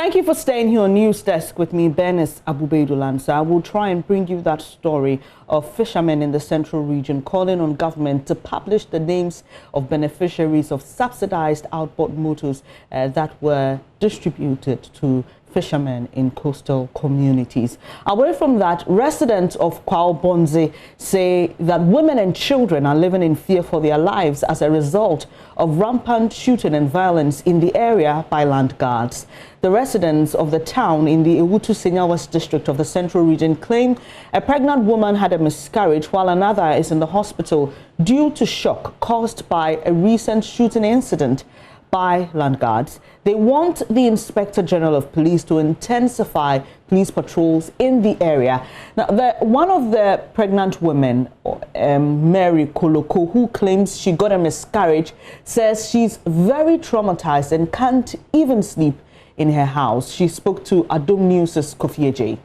Thank you for staying here on News Desk with me, Benis Abubeidulan. So I will try and bring you that story of fishermen in the central region calling on government to publish the names of beneficiaries of subsidized outboard motors that were distributed to fishermen in coastal communities. Away from that, residents of Kwao Bondzie say that women and children are living in fear for their lives as a result of rampant shooting and violence in the area by land guards. The residents of the town in the Ewutu West district of the central region claim a pregnant woman had a miscarriage while another is in the hospital due to shock caused by a recent shooting incident by land guards. They want the Inspector General of Police to intensify police patrols in the area. Now, one of the pregnant women, Mary Koloko, who claims she got a miscarriage, says she's very traumatized and can't even sleep in her house. She spoke to JoyNews' Kofi.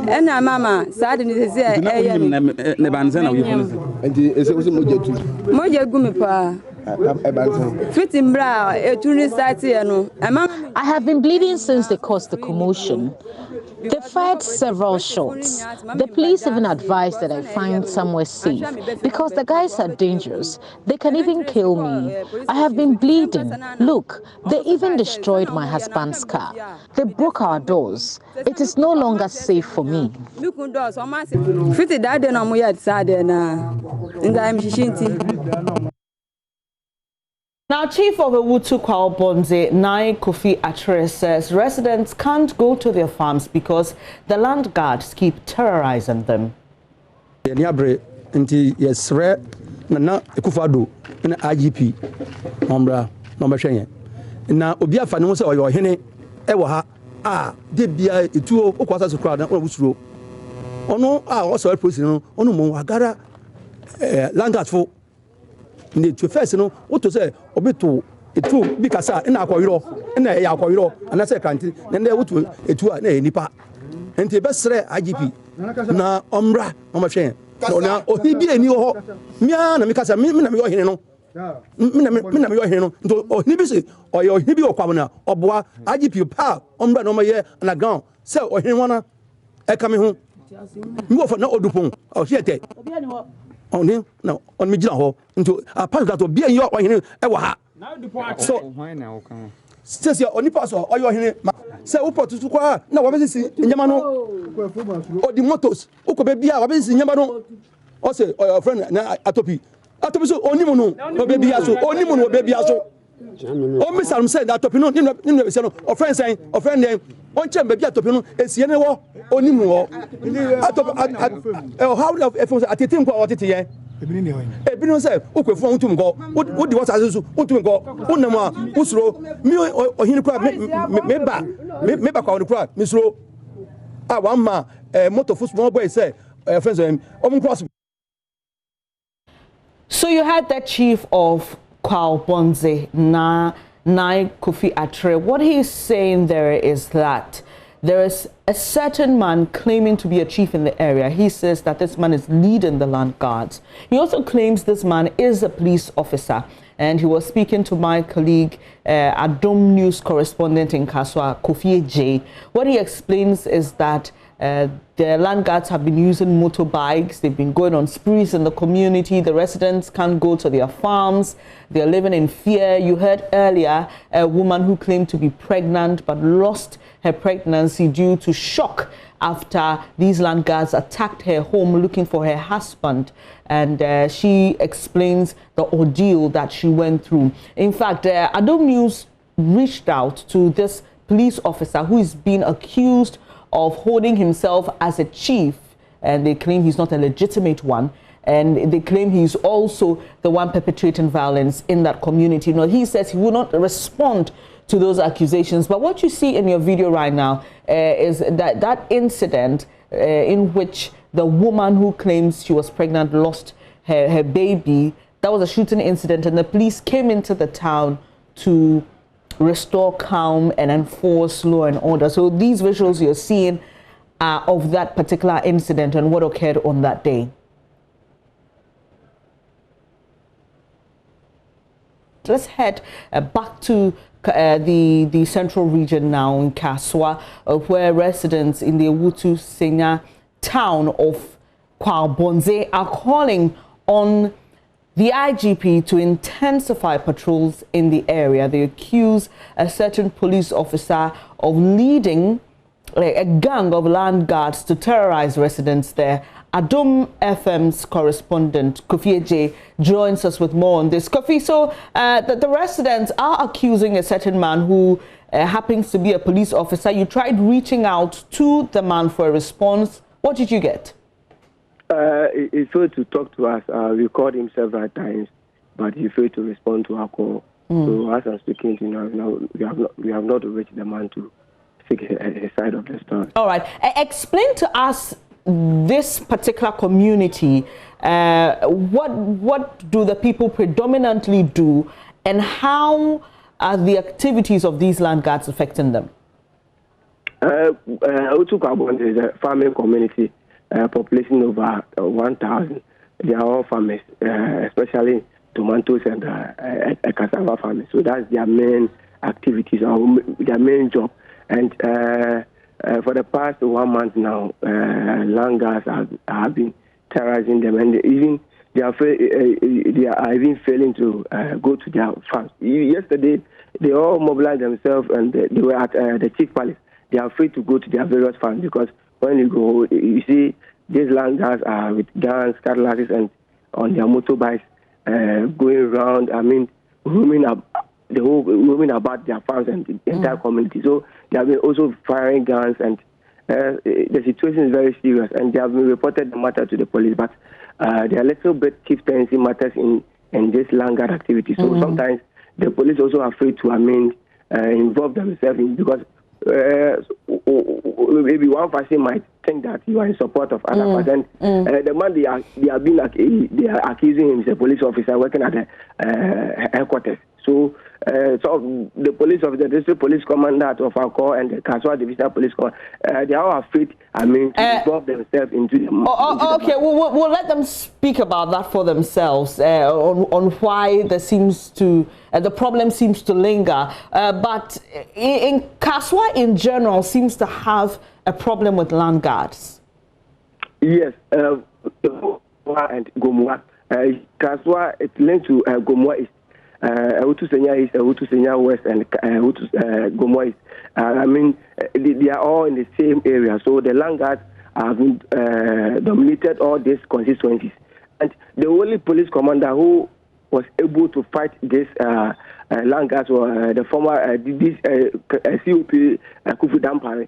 Ena mama saadi ni sisi eya ne banze na uyefunu nti ese moje gumi pa fiti mbra etuni sati eno. I have been bleeding since they caused the commotion. They fired several shots. The police even advised that I find somewhere safe because the guys are dangerous. They can even kill me. I have been bleeding. Look, they even destroyed my husband's car. They broke our doors. It is no longer safe for me. Fiti dade na moya tsade na. Nga mshishinti. Now, Chief of Ewutu Kwao Bondzie, Kofi says residents can't go to their farms because the land guards keep terrorizing them. na IGP ombra no hwenye na obi afa ne ho se oyo hene e wo ha de bia etuo okwasa so crowd na wusuro ono o so police no ono mo agara land guards fo ne to first no woto say obeto etu bi kasa na akoyiro na e akoyiro ana say kanti na woto etu na e nipa enti be sere IGP na ombra no hwenye na ohibi eni ho mia na mikasa mi na me yo hene no mi na me yo hene no nto ohibi se oyo ohibi okwa na oboa IGP pa ombra no maye na ground se ohene wona e ka me ho mi wo for na odupon o hiete oni na on mi gina ho nto apart that obi en yo ohene e wo ha so sisi oni pass oyo hene se wo potutu kwa na wo besisi nyama no odi motos ukobe bia wo besisi nyama no o se your friend na atopi so onimu no obe bia so onimu no obe bia so o mi salum say that atopi no ni be say no o friend say o friend dem on chem be bia atopi no esie ne wo onimu wo atopi how of efon atete nko o tete ye ebi no say ukwefu ontum go odi what azuzu ontum go unam a usuro mi ohini kura me ba kwa oni kura mi suro one ma motor football boy say friends cross. So you had that chief of Kwao Bondzie, Kofi. What he's saying there is that there is a certain man claiming to be a chief in the area. He says that this man is leading the land guards. He also claims this man is a police officer. And he was speaking to my colleague, JoyNews correspondent in Kaswa, Kofi. What he explains is that the land guards have been using motorbikes. They've been going on sprees in the community. The residents can't go to their farms. They're living in fear. You heard earlier a woman who claimed to be pregnant but lost her pregnancy due to shock after these land guards attacked her home looking for her husband. And she explains the ordeal that she went through. In fact, JoyNews reached out to this police officer who is being accused of holding himself as a chief, and they claim he's not a legitimate one, and they claim he's also the one perpetrating violence in that community. Now, he says he will not respond to those accusations, but what you see in your video right now is that incident in which the woman who claims she was pregnant lost her baby. That was a shooting incident, and the police came into the town to restore calm and enforce law and order. So these visuals you're seeing are of that particular incident and what occurred on that day. let's head back to the central region now in Kaswa, where residents in the Owutu Senya town of Kwao Bondzie are calling on the IGP to intensify patrols in the area. They accuse a certain police officer of leading a gang of land guards to terrorize residents there. Adom FM's correspondent Kofi J joins us with more on this. Kofi, so the residents are accusing a certain man who happens to be a police officer. You tried reaching out to the man for a response. What did you get? He failed to talk to us. We called him several times, but he failed to respond to our call. So as I'm speaking to you now, we have not reached the man to speak his side of the story. All right. Explain to us this particular community. What do the people predominantly do, and how are the activities of these land guards affecting them? Kwao Bondzie is a farming community, population over 1,000. They are all farmers, especially tomatoes and cassava farming. So that's their main activities, or their main job. And for the past 1 month now, land guards have been terrorizing them, and they are even failing to go to their farms. Yesterday, they all mobilized themselves, and they were at the chief palace. They are afraid to go to their various farms because when you go, you see these land guards are with guns, cutlasses, and on their motorbikes going around. I mean, roaming about their farms and the entire community. So they have been also firing guns, and the situation is very serious. And they have been reported the matter to the police, but there are a little bit chieftaincy matters in this land guard activity. So sometimes the police also are afraid to involve themselves in, because maybe one person might think that you are in support of other person. The man they are accusing him is a police officer working at the headquarters. So the police officer, the district police commander of our corps and the Kaswa divisional police corps, they are all afraid, to involve themselves into the... Okay, we'll let them speak about that for themselves, on why there seems to... the problem seems to linger. But in Kaswa in general seems to have a problem with land guards. Yes, and Gomwa. Kaswa, it's linked to Gomwa East. Owutu Senya East, Owutu Senya West, and Gomwa East. They are all in the same area. So the land guards have dominated all these constituencies. And the only police commander who was able to fight this land guards was the former COP Kufu Dampare.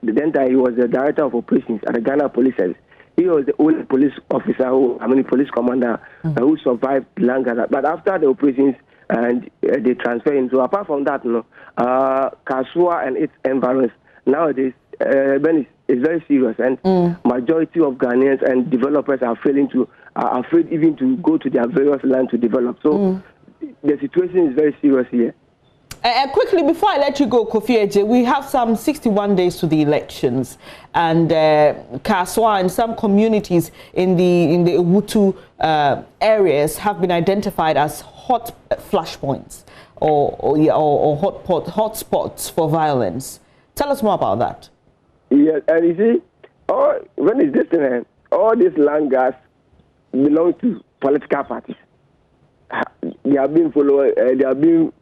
Then he was the director of operations at the Ghana Police Service. He was the only police officer, police commander who survived land guards. But after the operations, and they transferred him. So apart from that, Kaswa and its environs nowadays is very serious, and majority of Ghanaians and developers are afraid even to go to their various land to develop. So the situation is very serious here. Quickly, before I let you go, Kofi Eje, we have some 61 days to the elections, and Kaswa and some communities in the Owutu areas have been identified as hot flashpoints or hotspots for violence. Tell us more about that. Yes, and you see, when it's this thing, all these land guards belong to political parties. They are being followed. They are being,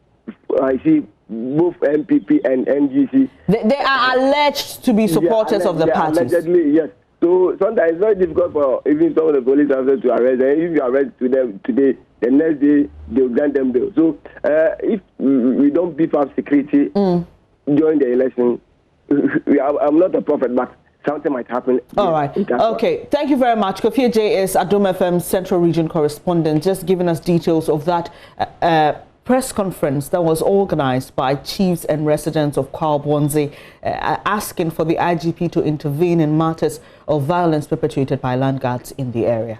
I see, both MPP and NGC. They are alleged to be supporters of the parties. Allegedly, yes. So sometimes it's very difficult for even some of the police officers to arrest them. If you arrest them today, the next day they will grant them bail. So if we don't beef up security during the election, I'm not a prophet, but something might happen. All right. Okay. Thank you very much. Kofi J is Adom FM's Central Region correspondent, just giving us details of that press conference that was organized by chiefs and residents of Kwao Bondzie, asking for the IGP to intervene in matters of violence perpetrated by land guards in the area.